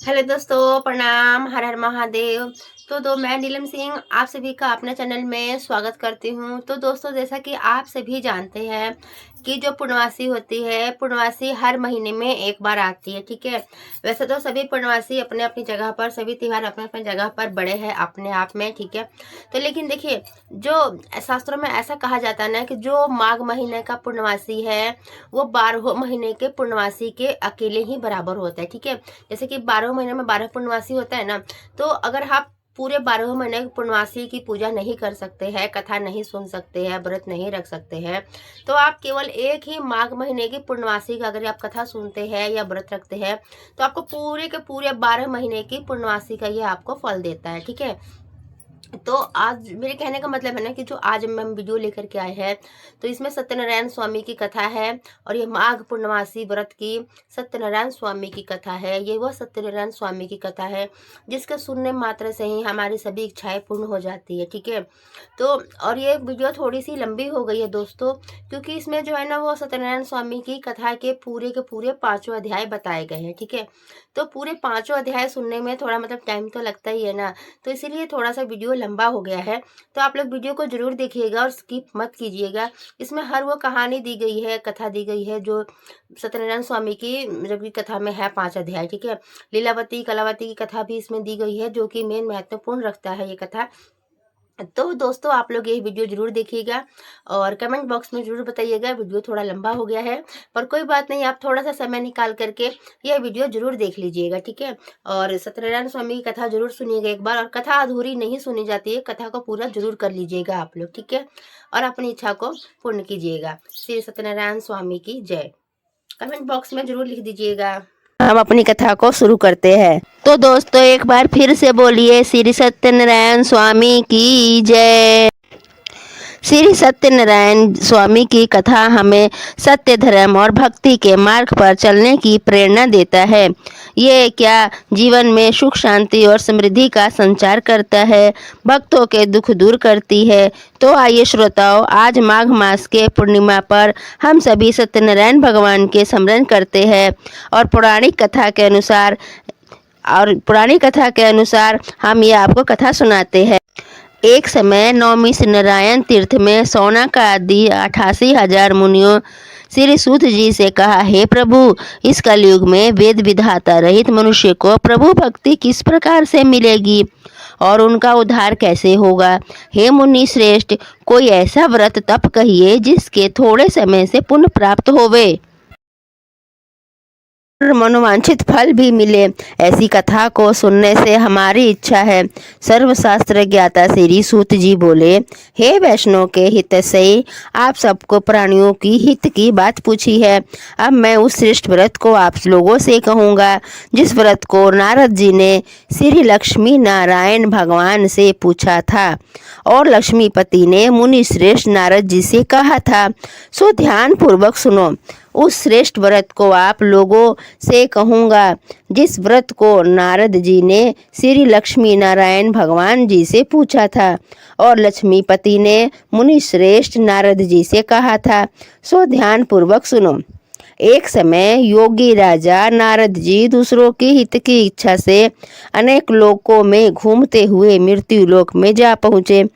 Hello दोस्तों, प्रणाम। हर हर महादेव। तो मैं नीलम सिंह आप सभी का अपने चैनल में स्वागत करती हूँ। तो दोस्तों, जैसा कि आप सभी जानते हैं कि जो पूर्णवासी होती है, पूर्णवासी हर महीने में एक बार आती है। ठीक है। वैसे तो सभी पूर्णवासी अपने अपनी जगह पर, सभी त्यौहार अपने अपने जगह पर बड़े हैं अपने आप में। ठीक है। तो लेकिन देखिए, जो शास्त्रों में ऐसा कहा जाता है ना कि जो माघ महीने का पूर्णवासी है वो 12 महीने के पूर्णवासी के अकेले ही बराबर होता है। ठीक है। जैसे कि 12 महीने में 12 पूर्णवासी होता है ना, तो अगर आप पूरे 12 महीने पूर्णवासी की पूजा नहीं कर सकते हैं, कथा नहीं सुन सकते हैं, व्रत नहीं रख सकते हैं, तो आप केवल एक ही माघ महीने की पूर्णवासी का अगर आप कथा सुनते हैं या व्रत रखते हैं तो आपको पूरे के पूरे 12 महीने की पूर्णवासी का ये आपको फल देता है। ठीक है। तो आज मेरे कहने का मतलब है ना कि जो आज हम वीडियो लेकर के आए हैं, तो इसमें सत्यनारायण स्वामी की कथा है। और ये माघ पूर्णमासी व्रत की सत्यनारायण स्वामी की कथा है। ये वह सत्यनारायण स्वामी की कथा है जिसके सुनने मात्र से ही हमारी सभी इच्छाएं पूर्ण हो जाती है। ठीक है। तो और ये वीडियो थोड़ी सी लंबी हो गई है दोस्तों, क्योंकि इसमें जो है ना वो सत्यनारायण स्वामी की कथा के पूरे 5 अध्याय बताए गए हैं। ठीक है। तो पूरे 5 अध्याय सुनने में थोड़ा मतलब टाइम तो लगता ही है ना, तो इसीलिए थोड़ा सा वीडियो लंबा हो गया है। तो आप लोग वीडियो को जरूर देखिएगा और स्किप मत कीजिएगा। इसमें हर वो कहानी दी गई है, कथा दी गई है जो सत्यनारायण स्वामी की जब की कथा में है 5 अध्याय। ठीक है। लीलावती कलावती की कथा भी इसमें दी गई है जो कि मेन महत्वपूर्ण रखता है ये कथा। तो दोस्तों, आप लोग ये वीडियो जरूर देखिएगा और कमेंट बॉक्स में जरूर बताइएगा। वीडियो थोड़ा लंबा हो गया है पर कोई बात नहीं, आप थोड़ा सा समय निकाल करके यह वीडियो जरूर देख लीजिएगा। ठीक है। और सत्यनारायण स्वामी की कथा जरूर सुनिएगा एक बार, और कथा अधूरी नहीं सुनी जाती है, कथा को पूरा जरूर कर लीजिएगा आप लोग। ठीक है। और अपनी इच्छा को पूर्ण कीजिएगा। श्री सत्यनारायण स्वामी की जय। कमेंट बॉक्स में जरूर लिख दीजिएगा। हम अपनी कथा को शुरू करते हैं। तो दोस्तों, एक बार फिर से बोलिए श्री सत्यनारायण स्वामी की जय। श्री सत्यनारायण स्वामी की कथा हमें सत्य, धर्म और भक्ति के मार्ग पर चलने की प्रेरणा देता है। ये क्या जीवन में सुख, शांति और समृद्धि का संचार करता है, भक्तों के दुख दूर करती है। तो आइए श्रोताओं, आज माघ मास के पूर्णिमा पर हम सभी सत्यनारायण भगवान के स्मरण करते हैं और पुरानी कथा के अनुसार हम ये आपको कथा सुनाते हैं। एक समय नौमी से नारायण तीर्थ में सौनक आदि 88,000 मुनियों श्री सूत जी से कहा, हे प्रभु, इस कलयुग में वेद विधाता रहित मनुष्य को प्रभु भक्ति किस प्रकार से मिलेगी और उनका उद्धार कैसे होगा। हे मुनि श्रेष्ठ, कोई ऐसा व्रत तप कहिए जिसके थोड़े समय से पुण्य प्राप्त होवे मनोवांछित फल भी मिले। ऐसी कथा को सुनने से हमारी इच्छा है। सर्वशास्त्र ज्ञाता श्री सूत जी बोले, हे वैष्णव के हित से आप सबको प्राणियों की हित की बात पूछी है। अब मैं उस श्रेष्ठ व्रत को आप लोगों से कहूँगा जिस व्रत को नारद जी ने श्री लक्ष्मी नारायण भगवान से पूछा था और लक्ष्मीपति ने मुनि श्रेष्ठ नारद जी से कहा था। सो ध्यान पूर्वक सुनो। उस श्रेष्ठ व्रत को आप लोगों से कहूँगा जिस व्रत को नारद जी ने श्री लक्ष्मी नारायण भगवान जी से पूछा था और लक्ष्मीपति ने मुनि श्रेष्ठ नारद जी से कहा था। सो ध्यान पूर्वक सुनो। एक समय योगी राजा नारद जी दूसरों के हित की इच्छा से अनेक लोकों में घूमते हुए मृत्यु लोक में जा पहुँचे।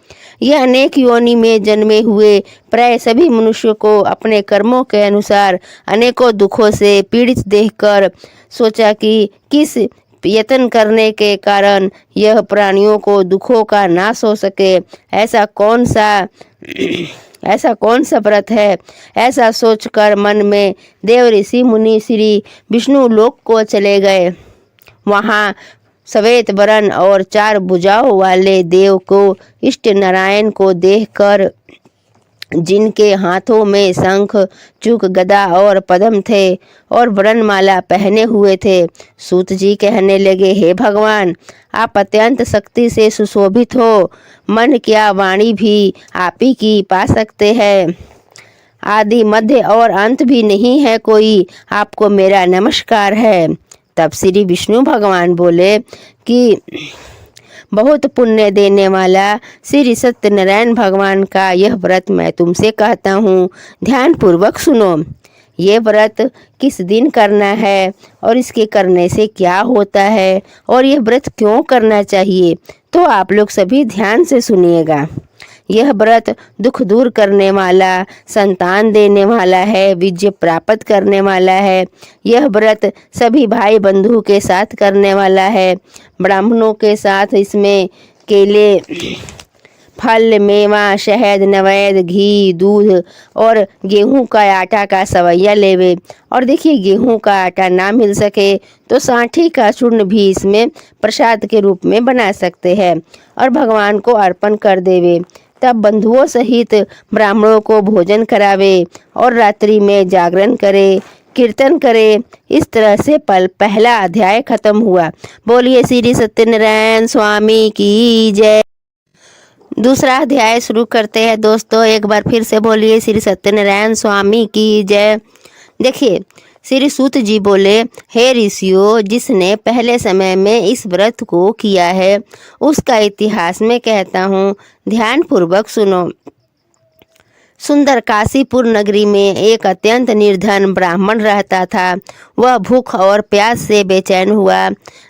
यह अनेक योनि में जन्मे हुए प्राय सभी मनुष्यों को अपने कर्मों के अनुसार अनेकों दुखों से पीड़ित देखकर सोचा कि किस यत्न करने के कारण यह प्राणियों को दुखों का नाश हो सके। ऐसा कौन सा व्रत है। ऐसा सोचकर मन में देव ऋषि मुनि श्री विष्णु लोक को चले गए। वहाँ श्वेत वर्ण और 4 भुजाओं वाले देव को इष्ट नारायण को देखकर, जिनके हाथों में शंख, चूक, गदा और पद्म थे और वरणमाला पहने हुए थे, सूत जी कहने लगे, हे भगवान, आप अत्यंत शक्ति से सुशोभित हो। मन क्या वाणी भी आप ही की पा सकते हैं। आदि, मध्य और अंत भी नहीं है कोई। आपको मेरा नमस्कार है। तब श्री विष्णु भगवान बोले कि बहुत पुण्य देने वाला श्री सत्यनारायण भगवान का यह व्रत मैं तुमसे कहता हूँ, ध्यान पूर्वक सुनो। ये व्रत किस दिन करना है और इसके करने से क्या होता है और यह व्रत क्यों करना चाहिए, तो आप लोग सभी ध्यान से सुनिएगा। यह व्रत दुख दूर करने वाला, संतान देने वाला है, विजय प्राप्त करने वाला है। यह व्रत सभी भाई बंधु के साथ करने वाला है। ब्राह्मणों के साथ इसमें केले, फल, मेवा, शहद, नवेद, घी, दूध और गेहूं का आटा का सवैया लेवे। और देखिए, गेहूं का आटा ना मिल सके तो सांठी का चूर्ण भी इसमें प्रसाद के रूप में बना सकते हैं और भगवान को अर्पण कर देवे। तब बंधुओं सहित ब्राह्मणों को भोजन करावे और रात्रि में जागरण करे, कीर्तन करे। इस तरह से पहला अध्याय खत्म हुआ। बोलिए श्री सत्यनारायण स्वामी की जय। दूसरा अध्याय शुरू करते हैं दोस्तों। एक बार फिर से बोलिए श्री सत्यनारायण स्वामी की जय। देखिए, श्री सूत जी बोले, हे ऋषियों, जिसने पहले समय में इस व्रत को किया है उसका इतिहास मैं कहता हूँ, ध्यान पूर्वक सुनो। सुंदर काशीपुर नगरी में एक अत्यंत निर्धन ब्राह्मण रहता था। वह भूख और प्यास से बेचैन हुआ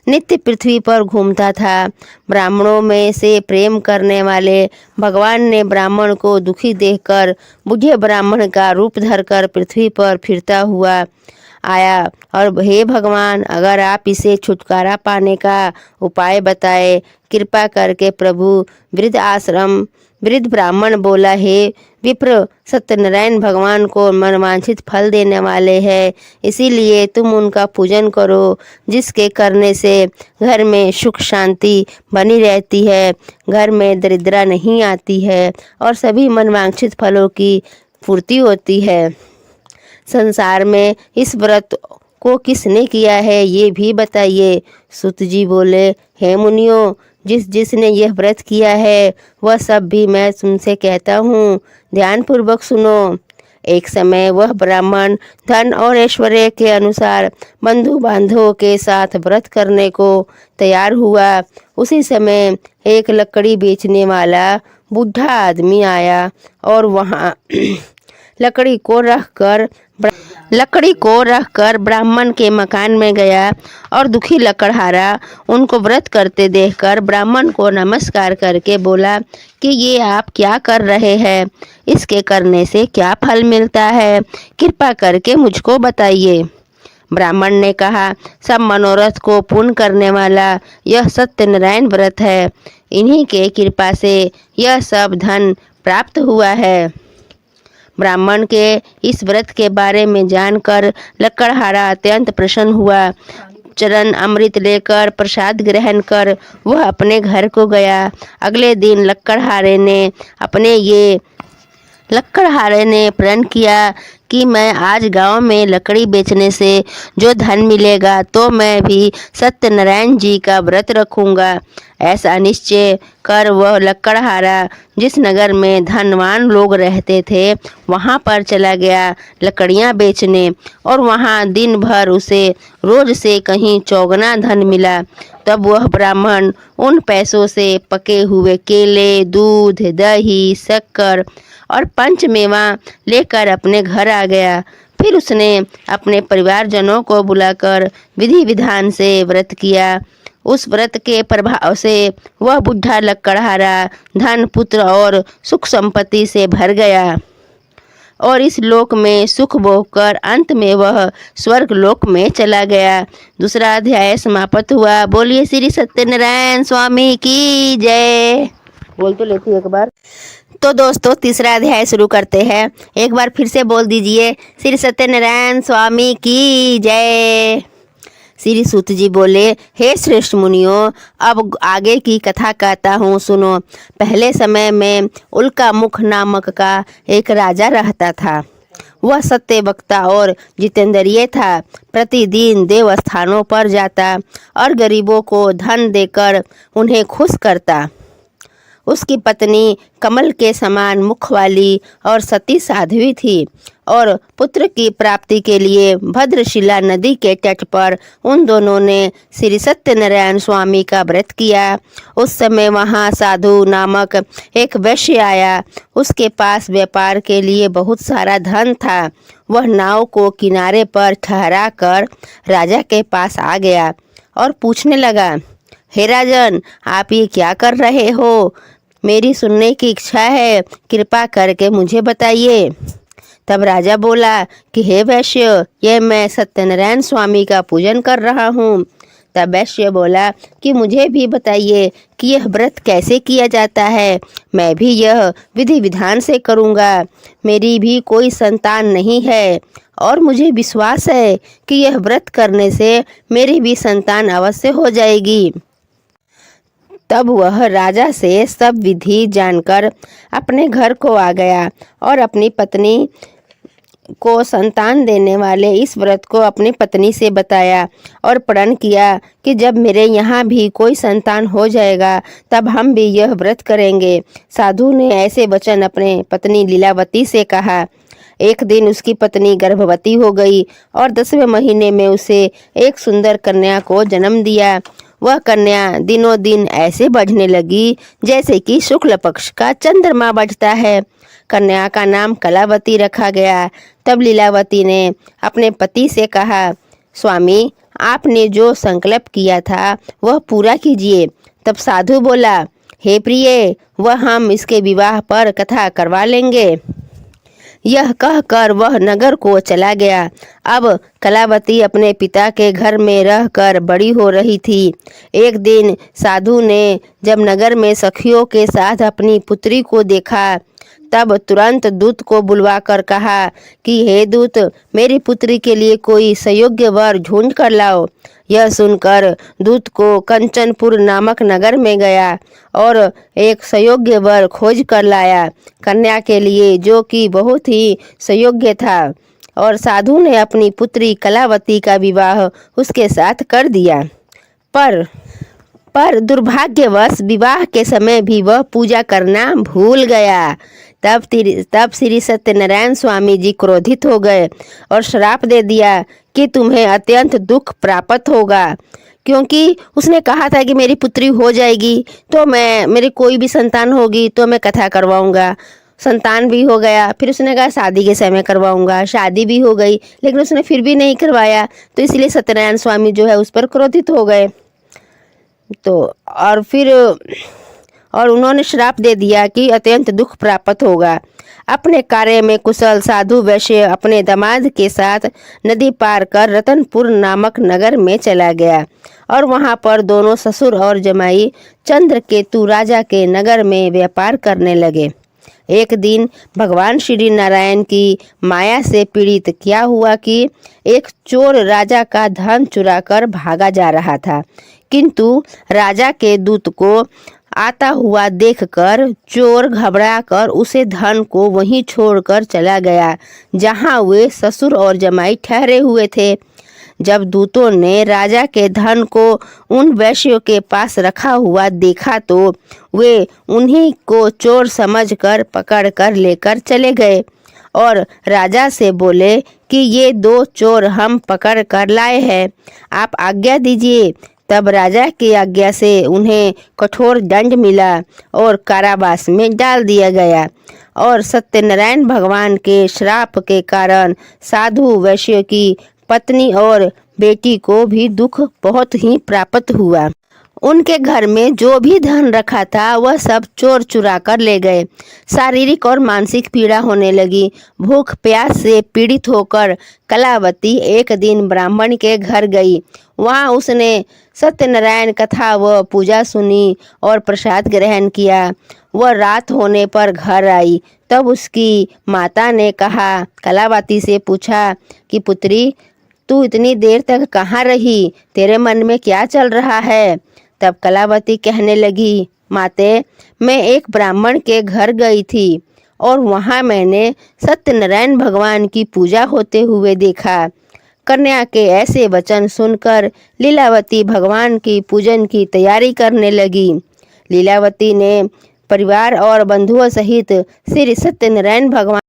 नित्य पृथ्वी पर घूमता था। ब्राह्मणों में से प्रेम करने वाले भगवान ने ब्राह्मण को दुखी देखकर बूढ़े ब्राह्मण का रूप धरकर पृथ्वी पर फिरता हुआ आया और हे भगवान, अगर आप इसे छुटकारा पाने का उपाय बताए कृपा करके प्रभु। वृद्ध ब्राह्मण बोला, हे विप्र, सत्यनारायण भगवान को मनवांछित फल देने वाले हैं, इसीलिए तुम उनका पूजन करो, जिसके करने से घर में सुख शांति बनी रहती है, घर में दरिद्रता नहीं आती है और सभी मनवांछित फलों की पूर्ति होती है। संसार में इस व्रत को किसने किया है ये भी बताइए। सुत जी बोले, हे मुनियों, जिसने यह व्रत किया है वह सब भी मैं तुमसे कहता हूँ, ध्यान पूर्वक सुनो। एक समय वह ब्राह्मण धन और ऐश्वर्य के अनुसार बंधु बांधवों के साथ व्रत करने को तैयार हुआ। उसी समय एक लकड़ी बेचने वाला बूढ़ा आदमी आया और वहाँ लकड़ी को रखकर ब्राह्मण के मकान में गया और दुखी लकड़हारा उनको व्रत करते देखकर ब्राह्मण को नमस्कार करके बोला कि ये आप क्या कर रहे हैं, इसके करने से क्या फल मिलता है, कृपा करके मुझको बताइए। ब्राह्मण ने कहा, सब मनोरथ को पूर्ण करने वाला यह सत्यनारायण व्रत है, इन्हीं के कृपा से यह सब धन प्राप्त हुआ है। ब्राह्मण के इस व्रत के बारे में जानकर लकड़हारा अत्यंत प्रसन्न हुआ। चरण अमृत लेकर प्रसाद ग्रहण कर वह अपने घर को गया। अगले दिन लकड़हारे ने प्रण किया कि मैं आज गांव में लकड़ी बेचने से जो धन मिलेगा तो मैं भी सत्यनारायण जी का व्रत रखूंगा। ऐसा निश्चय कर वह लकड़हारा जिस नगर में धनवान लोग रहते थे वहां पर चला गया लकड़ियां बेचने, और वहां दिन भर उसे रोज से कहीं चौगुना धन मिला। तब वह ब्राह्मण उन पैसों से पके हुए केले, दूध, दही, शक्कर और पंचमेवा लेकर अपने घर आ गया। फिर उसने अपने परिवारजनों को बुलाकर विधि विधान से व्रत किया। उस व्रत के प्रभाव से वह बूढ़ा लकड़हारा धन, पुत्र और सुख संपत्ति से भर गया और इस लोक में सुख भोगकर अंत में वह स्वर्ग लोक में चला गया। दूसरा अध्याय समाप्त हुआ। बोलिए श्री सत्यनारायण स्वामी की जय। बोल तो लेती एक बार। तो दोस्तों, तीसरा अध्याय शुरू करते हैं। एक बार फिर से बोल दीजिए, श्री सत्यनारायण स्वामी की जय। श्री सूत जी बोले, हे श्रेष्ठ मुनियों, अब आगे की कथा कहता हूँ, सुनो। पहले समय में उल्का मुख नामक का एक राजा रहता था। वह सत्य वक्ता और जितेंद्रिय था। प्रतिदिन देवस्थानों पर जाता और गरीबों को धन देकर उन्हें खुश करता। उसकी पत्नी कमल के समान मुख वाली और सती साध्वी थी। और पुत्र की प्राप्ति के लिए भद्रशिला नदी के तट पर उन दोनों ने श्री सत्यनारायण स्वामी का व्रत किया। उस समय वहाँ साधु नामक एक वैश्य आया। उसके पास व्यापार के लिए बहुत सारा धन था। वह नाव को किनारे पर ठहरा कर राजा के पास आ गया और पूछने लगा, हे राजन, आप ये क्या कर रहे हो? मेरी सुनने की इच्छा है, कृपा करके मुझे बताइए। तब राजा बोला कि हे वैश्य, ये मैं सत्यनारायण स्वामी का पूजन कर रहा हूँ। तब वैश्य बोला कि मुझे भी बताइए कि यह व्रत कैसे किया जाता है, मैं भी यह विधि विधान से करूँगा। मेरी भी कोई संतान नहीं है और मुझे विश्वास है कि यह व्रत करने से मेरी भी संतान अवश्य हो जाएगी। तब वह राजा से सब विधि जानकर अपने घर को आ गया और अपनी पत्नी को संतान देने वाले इस व्रत को अपनी पत्नी से बताया और प्रण किया कि जब मेरे यहाँ भी कोई संतान हो जाएगा तब हम भी यह व्रत करेंगे। साधु ने ऐसे वचन अपने पत्नी लीलावती से कहा। एक दिन उसकी पत्नी गर्भवती हो गई और 10वें महीने में उसे एक सुंदर कन्या को जन्म दिया। वह कन्या दिनों दिन ऐसे बढ़ने लगी जैसे कि शुक्ल पक्ष का चंद्रमा बढ़ता है। कन्या का नाम कलावती रखा गया। तब लीलावती ने अपने पति से कहा, स्वामी, आपने जो संकल्प किया था वह पूरा कीजिए। तब साधु बोला, हे प्रिय, वह हम इसके विवाह पर कथा करवा लेंगे। यह कहकर वह नगर को चला गया। अब कलावती अपने पिता के घर में रहकर बड़ी हो रही थी। एक दिन साधु ने जब नगर में सखियों के साथ अपनी पुत्री को देखा तब तुरंत दूत को बुलवाकर कहा कि हे दूत, मेरी पुत्री के लिए कोई सुयोग्य वर ढूंढ कर लाओ। यह सुनकर दूत को कंचनपुर नामक नगर में गया और एक सुयोग्य वर खोज कर लाया कन्या के लिए, जो कि बहुत ही सुयोग्य था। और साधु ने अपनी पुत्री कलावती का विवाह उसके साथ कर दिया। पर दुर्भाग्यवश विवाह के समय भी वह पूजा करना भूल गया। तब श्री सत्यनारायण स्वामी जी क्रोधित हो गए और श्राप दे दिया कि तुम्हें अत्यंत दुख प्राप्त होगा, क्योंकि उसने कहा था कि मेरी पुत्री हो जाएगी तो मेरी कोई भी संतान होगी तो मैं कथा करवाऊंगा। संतान भी हो गया, फिर उसने कहा शादी के समय करवाऊंगा, शादी भी हो गई, लेकिन उसने फिर भी नहीं करवाया। तो इसलिए सत्यनारायण स्वामी जो है उस पर क्रोधित हो गए। और उन्होंने श्राप दे दिया कि अत्यंत दुख प्राप्त होगा। अपने कार्य में कुशल साधु वैश्य अपने दामाद के साथ नदी पार कर रतनपुर नामक नगर में चला गया और वहां पर दोनों ससुर और जमाई चंद्रकेतु राजा के नगर में व्यापार करने लगे। एक दिन भगवान श्री नारायण की माया से पीड़ित क्या हुआ कि एक चोर राजा का धन चुराकर भागा जा रहा था, किंतु राजा के दूत को आता हुआ देखकर चोर घबराकर उसे धन को वहीं छोड़कर चला गया जहां वे ससुर और जमाई ठहरे हुए थे। जब दूतों ने राजा के धन को उन वैश्यों के पास रखा हुआ देखा तो वे उन्हीं को चोर समझकर पकड़कर लेकर चले गए और राजा से बोले कि ये 2 चोर हम पकड़ कर लाए हैं, आप आज्ञा दीजिए। तब राजा की आज्ञा से उन्हें कठोर दंड मिला और कारावास में डाल दिया गया। और सत्यनारायण भगवान के श्राप के कारण साधु वैश्य की पत्नी और बेटी को भी दुख बहुत ही प्राप्त हुआ। उनके घर में जो भी धन रखा था वह सब चोर चुरा कर ले गए। शारीरिक और मानसिक पीड़ा होने लगी। भूख प्यास से पीड़ित होकर कलावती एक दिन ब्राह्मण के घर गई। वहां उसने सत्यनारायण कथा व पूजा सुनी और प्रसाद ग्रहण किया। वह रात होने पर घर आई। तब उसकी माता ने कलावती से पूछा कि पुत्री, तू इतनी देर तक कहाँ रही? तेरे मन में क्या चल रहा है? तब कलावती कहने लगी, माते, मैं एक ब्राह्मण के घर गई थी और वहाँ मैंने सत्यनारायण भगवान की पूजा होते हुए देखा। कन्या के ऐसे वचन सुनकर लीलावती भगवान की पूजन की तैयारी करने लगी। लीलावती ने परिवार और बंधुओं सहित श्री सत्यनारायण भगवान